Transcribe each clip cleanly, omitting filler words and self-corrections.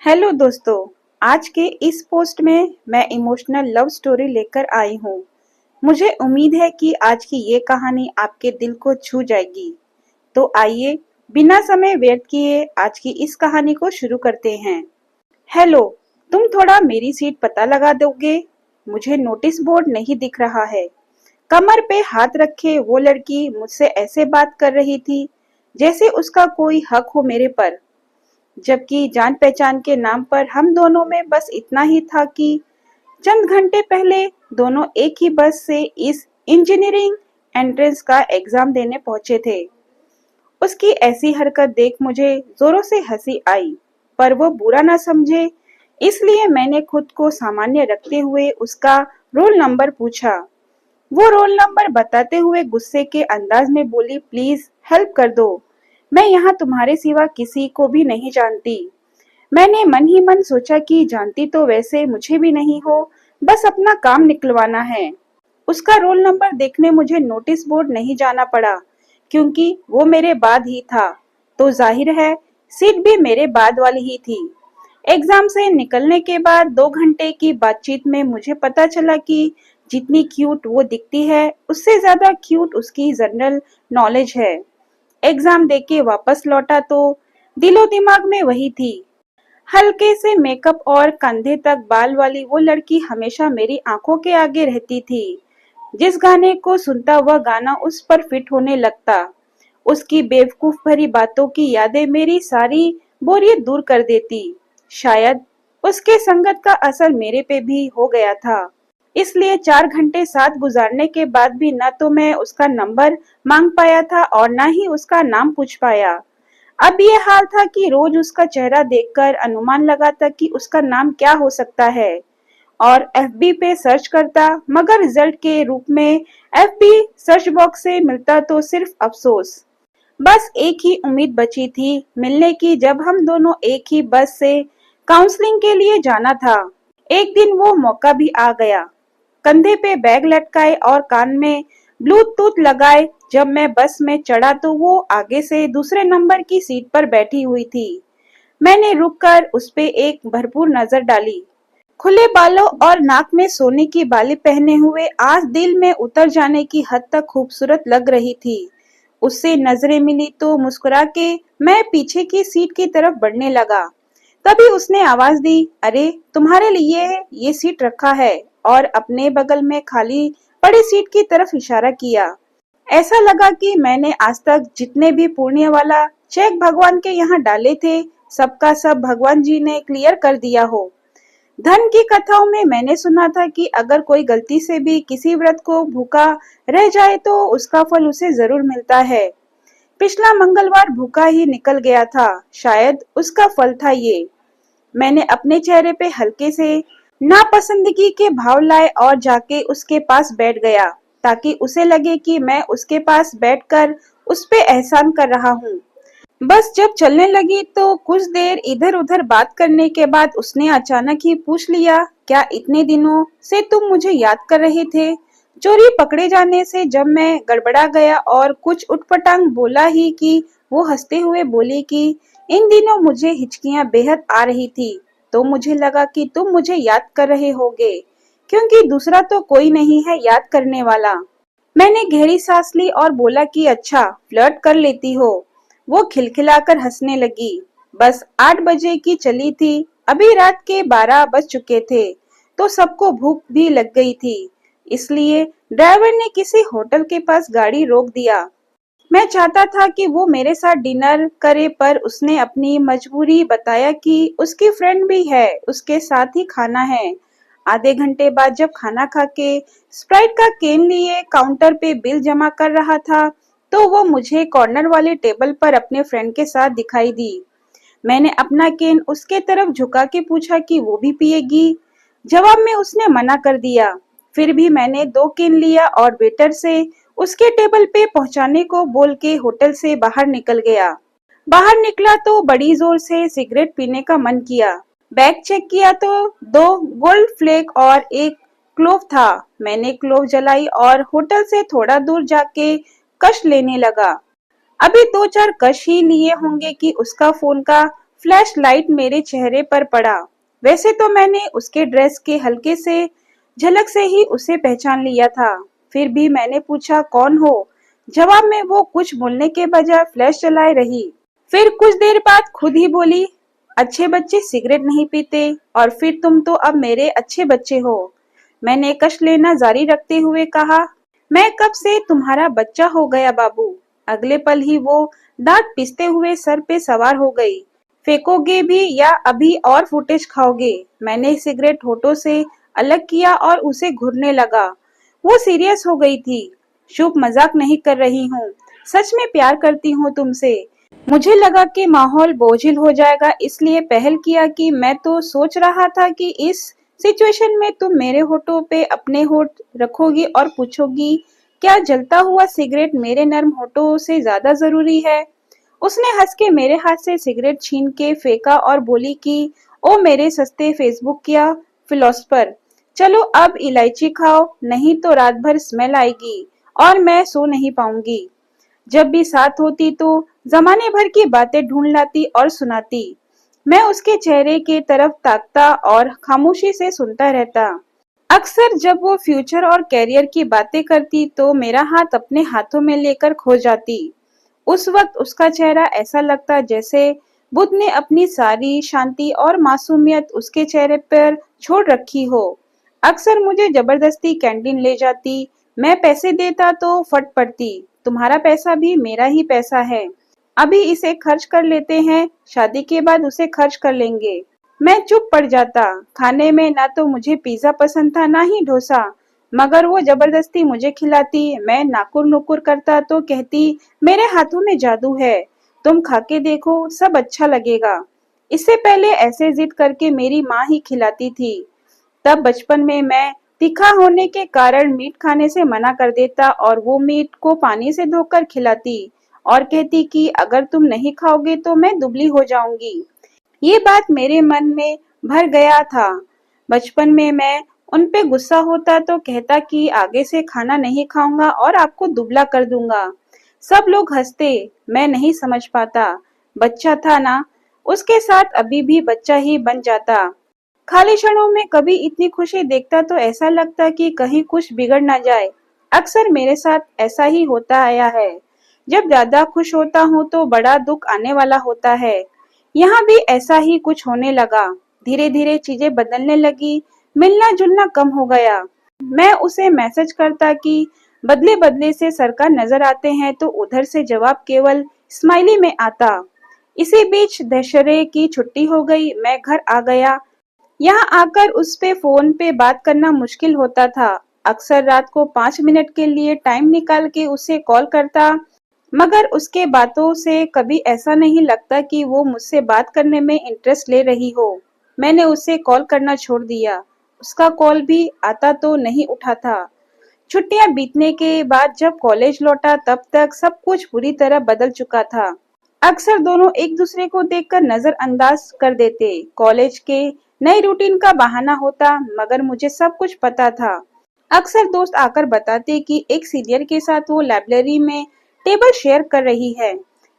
Hello दोस्तों। आज के इस पोस्ट में मैं इमोशनल लव स्टोरी लेकर आई हूँ। मुझे उम्मीद है कि आज की ये कहानी आपके दिल को छू जाएगी। तो आइए बिना समय व्यर्थ किए आज की इस कहानी को शुरू करते हैं। हेलो, तुम थोड़ा मेरी सीट पता लगा दोगे? मुझे नोटिस बोर्ड नहीं दिख रहा है। कमर पे हाथ रखे वो लड़की मुझसे ऐसे बात कर रही थी जैसे उसका कोई हक हो मेरे पर, जबकि जान पहचान के नाम पर हम दोनों में बस इतना ही था कि चंद घंटे पहले दोनों एक ही बस से इस इंजीनियरिंग एंट्रेंस का एग्जाम देने पहुंचे थे। उसकी ऐसी हरकत देख मुझे जोरों से हंसी आई, पर वो बुरा ना समझे इसलिए मैंने खुद को सामान्य रखते हुए उसका रोल नंबर पूछा। वो रोल नंबर बताते हुए गुस्से के अंदाज में बोली, प्लीज हेल्प कर दो, मैं यहाँ तुम्हारे सिवा किसी को भी नहीं जानती। मैंने मन ही मन सोचा कि जानती तो वैसे मुझे भी नहीं हो, बस अपना काम निकलवाना है। उसका रोल नंबर देखने मुझे नोटिस बोर्ड नहीं जाना पड़ा, क्योंकि वो मेरे बाद ही था, तो जाहिर है सीट भी मेरे बाद वाली ही थी। एग्जाम से निकलने के बाद 2 घंटे की बातचीत में मुझे पता चला कि जितनी क्यूट वो दिखती है उससे ज्यादा क्यूट उसकी जनरल नॉलेज है। एग्जाम देके वापस लौटा तो दिलो दिमाग में वही थी। हल्के से मेकअप और कंधे तक बाल वाली वो लड़की हमेशा मेरी आंखों के आगे रहती थी। जिस गाने को सुनता वह गाना उस पर फिट होने लगता। उसकी बेवकूफ भरी बातों की यादें मेरी सारी बोरियत दूर कर देती। शायद उसके संगत का असर मेरे पे भी हो गया था। इसलिए 4 घंटे साथ गुजारने के बाद भी न तो मैं उसका नंबर मांग पाया था और न ही उसका नाम पूछ पाया। अब ये हाल था कि रोज उसका चेहरा देखकर अनुमान लगाता कि उसका नाम क्या हो सकता है और एफबी पे सर्च करता, मगर रिजल्ट के रूप में एफबी सर्च बॉक्स से मिलता तो सिर्फ अफसोस। बस एक ही उम्मीद बची थी मिलने की, जब हम दोनों एक ही बस से काउंसलिंग के लिए जाना था। एक दिन वो मौका भी आ गया। कंधे पे बैग लटकाए और कान में ब्लूटूथ लगाए जब मैं बस में चढ़ा तो वो आगे से दूसरे नंबर की सीट पर बैठी हुई थी। मैंने रुककर उस पे एक भरपूर नजर डाली। खुले बालों और नाक में सोने की बाली पहने हुए आज दिल में उतर जाने की हद तक खूबसूरत लग रही थी। उससे नजरें मिली तो मुस्कुरा के मैं पीछे की सीट की तरफ बढ़ने लगा। तभी उसने आवाज दी, अरे तुम्हारे लिए ये सीट रखा है, और अपने बगल में खाली पड़ी सीट की तरफ इशारा किया। ऐसा लगा कि मैंने आज तक जितने भी पुण्य वाला चेक भगवान के यहाँ डाले थे सबका सब भगवान जी ने क्लियर कर दिया हो। धन की कथाओं में मैंने सुना था कि अगर कोई गलती से भी किसी व्रत को भूखा रह जाए तो उसका फल उसे जरूर मिलता है। पिछला मंगलवार भूखा ही निकल गया था, शायद उसका फल था ये। मैंने अपने चेहरे पे हल्के से नापसंदगी के भाव लाए और जाके उसके पास बैठ गया, ताकि उसे लगे कि मैं उसके पास बैठकर उस पे एहसान कर रहा हूँ। बस जब चलने लगी तो कुछ देर इधर उधर बात करने के बाद उसने अचानक ही पूछ लिया, क्या इतने दिनों से तुम मुझे याद कर रहे थे? चोरी पकड़े जाने से जब मैं गड़बड़ा गया और कुछ उटपटांग बोला ही कि वो हंसते हुए बोली कि इन दिनों मुझे हिचकियां बेहद आ रही थी, तो मुझे लगा कि तुम मुझे याद कर रहे होगे, क्योंकि दूसरा तो कोई नहीं है याद करने वाला। मैंने गहरी सांस ली और बोला कि अच्छा, फ्लर्ट कर लेती हो। वो खिलखिलाकर हंसने लगी। बस 8 बजे की चली थी, अभी रात के 12 बज चुके थे, तो सबको भूख भी लग गई थी। इसलिए ड्राइवर ने किसी होटल के पास गाड़ी रोक दिया। मैं चाहता था कि वो मेरे साथ डिनर करे, पर उसने अपनी मजबूरी बताया कि उसकी फ्रेंड भी है, उसके साथ ही खाना है। आधे घंटे बाद जब खाना खा के स्प्राइट का केन लिए काउंटर पे बिल जमा कर रहा था, तो वो मुझे कॉर्नर वाले टेबल पर अपने फ्रेंड के साथ दिखाई दी। मैंने अपना केन उसके तरफ झुका के पूछा कि वो भी पिएगी। जवाब में उसने मना कर दिया। फिर भी मैंने 2 केन लिया और वेटर से उसके टेबल पे पहुंचाने को बोल के होटल से बाहर निकल गया। बाहर निकला तो बड़ी जोर से सिगरेट पीने का मन किया। बैग चेक किया तो 2 गोल्ड फ्लेक और एक क्लोव था। मैंने क्लोव जलाई और होटल से थोड़ा दूर जाके कश लेने लगा। अभी 2-4 कश ही लिए होंगे कि उसका फोन का फ्लैश लाइट मेरे चेहरे पर पड़ा। वैसे तो मैंने उसके ड्रेस के हल्के से झलक से ही उसे पहचान लिया था। फिर भी मैंने पूछा, कौन हो? जवाब में वो कुछ बोलने के बजाय फ्लैश जलाए रही। फिर कुछ देर बाद खुद ही बोली, अच्छे बच्चे सिगरेट नहीं पीते और फिर तुम तो अब मेरे अच्छे बच्चे हो। मैंने कश लेना जारी रखते हुए कहा, मैं कब से तुम्हारा बच्चा हो गया बाबू। अगले पल ही वो दांत पीसते हुए सर पे सवार हो गई। फेंकोगे भी या अभी और फुटेज खाओगे? मैंने सिगरेट होठों से अलग किया और उसे घूरने लगा। वो सीरियस हो गई थी। शुभ, मजाक नहीं कर रही हूँ, सच में प्यार करती हूँ तुमसे। मुझे लगा कि माहौल बोझिल हो जाएगा, इसलिए पहल किया कि मैं तो सोच रहा था कि इस सिचुएशन में तुम मेरे होठों पे अपने होठ रखोगी और पूछोगी, क्या जलता हुआ सिगरेट मेरे नर्म होठों से ज्यादा जरूरी है? उसने हंस के मेरे हाथ से सिगरेट छीन के फेंका और बोली कि ओ मेरे सस्ते फेसबुक या फिलोसफर, चलो अब इलायची खाओ, नहीं तो रात भर स्मेल आएगी और मैं सो नहीं पाऊंगी। जब भी साथ होती तो जमाने भर की बातें ढूंढ लाती और सुनाती। मैं उसके चेहरे के तरफ ताकता और खामोशी से सुनता रहता। अक्सर जब वो फ्यूचर और कैरियर की बातें करती तो मेरा हाथ अपने हाथों में लेकर खो जाती। उस वक्त उसका चेहरा ऐसा लगता जैसे बुद्ध ने अपनी सारी शांति और मासूमियत उसके चेहरे पर छोड़ रखी हो। अक्सर मुझे जबरदस्ती कैंटीन ले जाती। मैं पैसे देता तो फट पड़ती, तुम्हारा पैसा भी मेरा ही पैसा है, अभी इसे खर्च कर लेते हैं, शादी के बाद उसे खर्च कर लेंगे। मैं चुप पड़ जाता। खाने में ना तो मुझे पिज्जा पसंद था ना ही डोसा, मगर वो जबरदस्ती मुझे खिलाती। मैं नाकुर नुकुर करता तो कहती, मेरे हाथों में जादू है, तुम खा के देखो, सब अच्छा लगेगा। इससे पहले ऐसे जिद करके मेरी माँ ही खिलाती थी। तब बचपन में मैं तीखा होने के कारण मीट खाने से मना कर देता और वो मीट को पानी से धोकर खिलाती और कहती कि अगर तुम नहीं खाओगे तो मैं दुबली हो जाऊंगी। ये बात मेरे मन में भर गया था। बचपन में मैं उन पे गुस्सा होता तो कहता कि आगे से खाना नहीं खाऊंगा और आपको दुबला कर दूंगा। सब लोग हंसते, मैं नहीं समझ पाता, बच्चा था ना, उसके साथ अभी भी बच्चा ही बन जाता। खाली क्षणों में कभी इतनी खुशी देखता तो ऐसा लगता कि कहीं कुछ बिगड़ ना जाए। अक्सर मेरे साथ ऐसा ही होता आया है। जब ज्यादा खुश होता हूँ तो बड़ा दुख आने वाला होता है। यहाँ भी ऐसा ही कुछ होने लगा। धीरे धीरे चीजें बदलने लगी, मिलना जुलना कम हो गया। मैं उसे मैसेज करता कि बदले बदले से सरकार नजर आते हैं तो उधर से जवाब केवल स्माइली में आता। इसी बीच दशहरे की छुट्टी हो गई, मैं घर आ गया। यहाँ आकर उस पे फोन पे बात करना मुश्किल होता था। अक्सर रात को 5 मिनट के लिए टाइम निकाल के उसे कॉल करता, मगर उसके बातों से कभी ऐसा नहीं लगता कि वो मुझसे बात करने में इंटरेस्ट ले रही हो। मैंने उसे कॉल करना छोड़ दिया। उसका कॉल भी आता तो नहीं उठाता। छुट्टियां बीतने के बाद जब कॉलेज लौटा तब तक सब कुछ बुरी तरह बदल चुका था। अक्सर दोनों एक दूसरे को देखकर नजरअंदाज कर देते। कॉलेज के नए रूटीन का बहाना होता, मगर मुझे सब कुछ पता था। अक्सर दोस्त आकर बताते कि एक सीनियर के साथ वो लाइब्रेरी में टेबल शेयर कर रही है।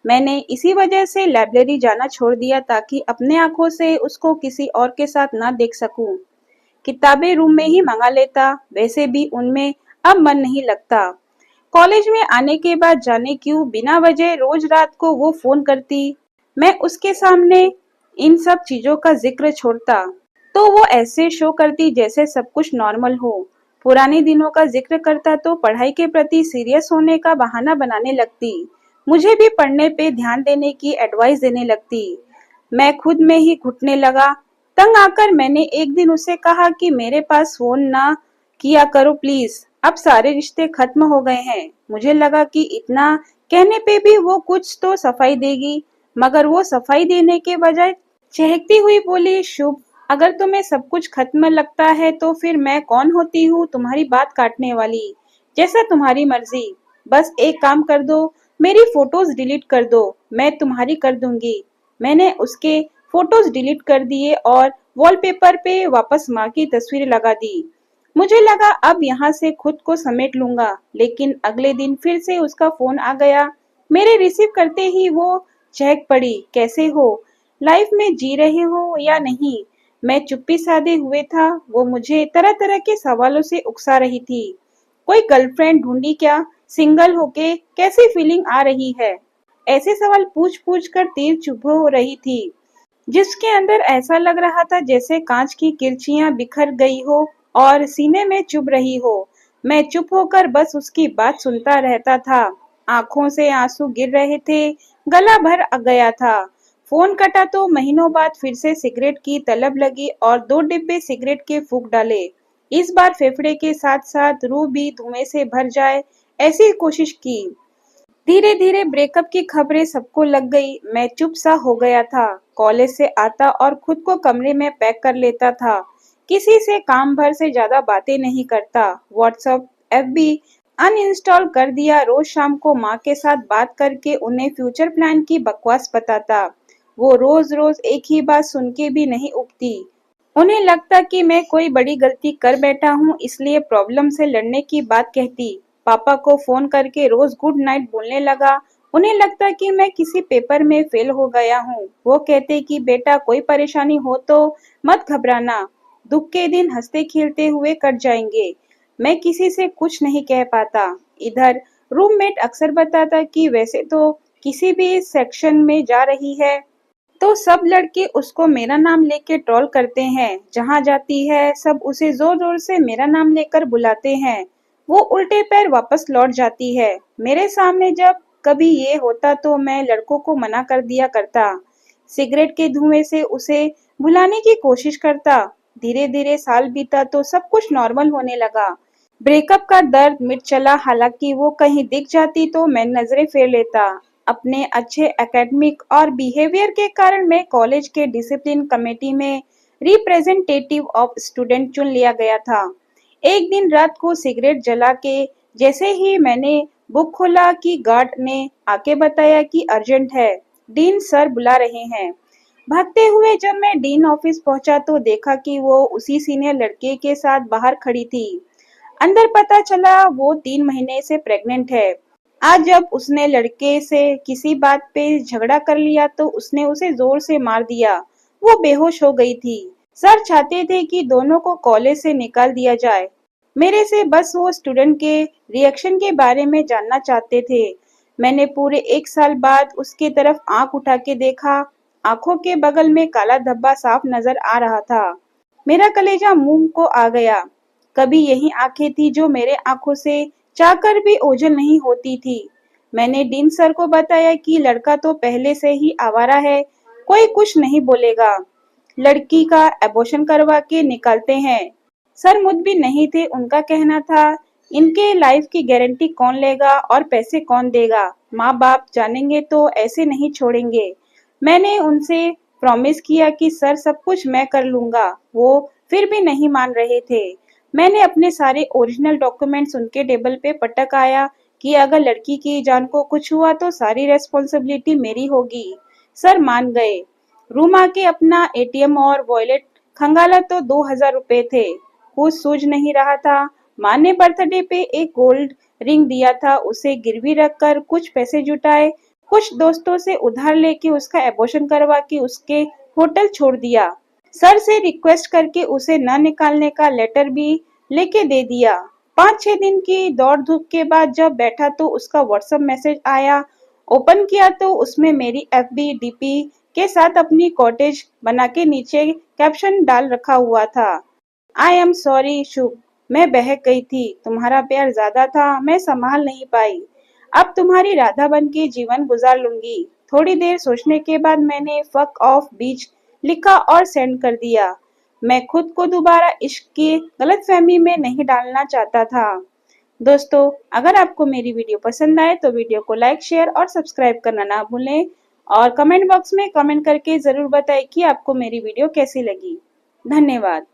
मैंने इसी वजह से लाइब्रेरी जाना छोड़ दिया ताकि अपने आंखों से उसको किसी और के साथ ना देख सकूं। किताबें रूम में ही मंगा लेता, वैसे भी उनमें अब मन नहीं लगता। कॉलेज में आने के बाद जाने क्यों बिना वजह रोज रात को वो फोन करती। मैं उसके सामने इन सब चीजों का जिक्र छोड़ता तो वो ऐसे शो करती जैसे सब कुछ नॉर्मल हो। पुराने दिनों का जिक्र करता तो पढ़ाई के प्रति सीरियस होने का बहाना बनाने लगती। मुझे भी पढ़ने पे ध्यान देने की एडवाइस देने लगती। मैं खुद में ही घुटने लगा। तंग आकर मैंने एक दिन उसे कहा कि मेरे पास फोन ना किया करो प्लीज, अब सारे रिश्ते खत्म हो गए हैं। मुझे लगा कि इतना कहने पे भी वो कुछ तो सफाई देगी, मगर वो सफाई देने के बजाय चहकती हुई बोली, शुभ, अगर तुम्हें सब कुछ खत्म लगता है तो फिर मैं कौन होती हूँ तुम्हारी बात काटने वाली। जैसा तुम्हारी मर्जी, बस एक काम कर दो, मेरी फोटोज डिलीट कर दो, मैं तुम्हारी कर दूंगी। मैंने उसके फोटोज डिलीट कर दिए और वॉलपेपर पे वापस माँ की तस्वीर लगा दी। मुझे लगा अब यहाँ से खुद को समेट लूंगा, लेकिन अगले दिन फिर से उसका फोन आ गया। मेरे रिसीव करते ही वो चहक पड़ी, कैसे हो? लाइफ में जी रहे हो या नहीं। मैं चुप्पी साधे हुए था, वो मुझे तरह तरह के सवालों से उकसा रही थी। कोई गर्लफ्रेंड ढूंढी क्या? सिंगल होके कैसी फीलिंग आ रही है? ऐसे सवाल पूछ पूछ कर तीर चुभ हो रही थी, जिसके अंदर ऐसा लग रहा था जैसे कांच की किरचियां बिखर गई हो और सीने में चुभ रही हो। मैं चुप होकर बस उसकी बात सुनता रहता था। आंखों से आंसू गिर रहे थे, गला भर गया था। फोन कटा तो महीनों बाद फिर से सिगरेट की तलब लगी और 2 डिब्बे सिगरेट के फूंक डाले। इस बार फेफड़े के साथ साथ रूह भी धुएं से भर जाए, ऐसी कोशिश की। धीरे धीरे ब्रेकअप की खबरें सबको लग गई। मैं चुप सा हो गया था। कॉलेज से आता और खुद को कमरे में पैक कर लेता था। किसी से काम भर से ज्यादा बातें नहीं करता। व्हाट्सएप, एफबी अनइंस्टॉल कर दिया। रोज शाम को माँ के साथ बात करके उन्हें फ्यूचर प्लान की बकवास बताता। वो रोज रोज एक ही बात सुन के भी नहीं उबती। उन्हें लगता कि मैं कोई बड़ी गलती कर बैठा हूँ, इसलिए प्रॉब्लम से लड़ने की बात कहती। पापा को फोन करके रोज गुड नाइट बोलने लगा। उन्हें लगता कि मैं किसी पेपर में फेल हो गया हूँ। वो कहते कि बेटा, कोई परेशानी हो तो मत घबराना, दुख के दिन हंसते खेलते हुए कट जाएंगे। मैं किसी से कुछ नहीं कह पाता। इधर रूममेट अक्सर बताता कि वैसे तो किसी भी सेक्शन में जा रही है तो सब लड़के उसको मेरा नाम लेके ट्रोल करते हैं। जहाँ जाती है सब उसे जोर जोर से मेरा नाम लेकर बुलाते हैं। वो उल्टे पैर वापस लौट जाती है। मेरे सामने जब कभी ये होता तो मैं लड़कों को मना कर दिया करता। सिगरेट के धुएं से उसे भुलाने की कोशिश करता। धीरे धीरे साल बीता तो सब कुछ नॉर्मल होने लगा। ब्रेकअप का दर्द मिट चला। हालांकि वो कहीं दिख जाती तो मैं नजरें फेर लेता। अपने अच्छे एकेडमिक और बिहेवियर के कारण मैं कॉलेज के डिसिप्लिन कमेटी में रिप्रेजेंटेटिव ऑफ स्टूडेंट चुन लिया गया था। एक दिन रात को सिगरेट जला के जैसे ही मैंने बुक खोला कि गार्ड ने आके बताया कि अर्जेंट है, डीन सर बुला रहे हैं। भागते हुए जब मैं डीन ऑफिस पहुंचा तो देखा कि वो उसी सीनियर लड़के के साथ बाहर खड़ी थी। अंदर पता चला वो 3 महीने से प्रेग्नेंट है। आज जब उसने लड़के से किसी बात पे झगड़ा कर लिया तो उसने उसे जोर से मार दिया। वो बेहोश हो गई थी। सर चाहते थे कि दोनों को कॉलेज से निकाल दिया जाए। मेरे से बस वो स्टूडेंट के रिएक्शन के बारे में जानना चाहते थे। मैंने पूरे 1 साल बाद उसके तरफ आंख उठा के देखा। आंखों के बगल में काला धब्बा साफ नजर आ रहा था। मेरा कलेजा मुंह को आ गया। कभी यही आंखें थी जो मेरे आंखों से चाहकर भी ओझल नहीं होती थी। मैंने डीन सर को बताया कि लड़का तो पहले से ही आवारा है, कोई कुछ नहीं बोलेगा, लड़की का एबॉर्शन करवा के निकालते हैं। सर मुझ भी नहीं थे। उनका कहना था, इनके लाइफ की गारंटी कौन लेगा और पैसे कौन देगा? माँ बाप जानेंगे तो ऐसे नहीं छोड़ेंगे। मैंने उनसे प्रॉमिस किया कि सर सब कुछ मैं कर लूंगा। वो फिर भी नहीं मान रहे थे। मैंने अपने सारे ओरिजिनल डॉक्यूमेंट्स उनके टेबल पे पटक आया कि अगर लड़की की जान को कुछ हुआ तो सारी रेस्पॉन्सिबिलिटी मेरी होगी। सर मान गए। रूम आके अपना एटीएम और वॉलेट खंगाला तो 2,000 रुपए थे। कुछ सूझ नहीं रहा था। माँ ने बर्थडे पे एक गोल्ड रिंग दिया था, उसे गिरवी रखकर कुछ पैसे जुटाए। कुछ दोस्तों से उधार लेके उसका एबॉर्शन करवा के उसके होटल छोड़ दिया। सर से रिक्वेस्ट करके उसे न निकालने का लेटर भी लेके दे दिया। 5-6 दिन की दौड़ धूप के बाद जब बैठा तो उसका व्हाट्सएप मैसेज आया। ओपन किया तो उसमें मेरी एफबी डीपी के साथ अपनी कॉटेज बना के नीचे कैप्शन डाल रखा हुआ था, आई एम सॉरी शुभ, मैं बहक गई थी। तुम्हारा प्यार ज्यादा था, मैं संभाल नहीं पाई। अब तुम्हारी राधा बन के जीवन गुजार लूंगी। थोड़ी देर सोचने के बाद मैंने फक ऑफ बीच लिखा और सेंड कर दिया। मैं खुद को दोबारा इश्क की गलतफहमी में नहीं डालना चाहता था। दोस्तों, अगर आपको मेरी वीडियो पसंद आए तो वीडियो को लाइक, शेयर और सब्सक्राइब करना ना भूलें और कमेंट बॉक्स में कमेंट करके जरूर बताएं कि आपको मेरी वीडियो कैसी लगी। धन्यवाद।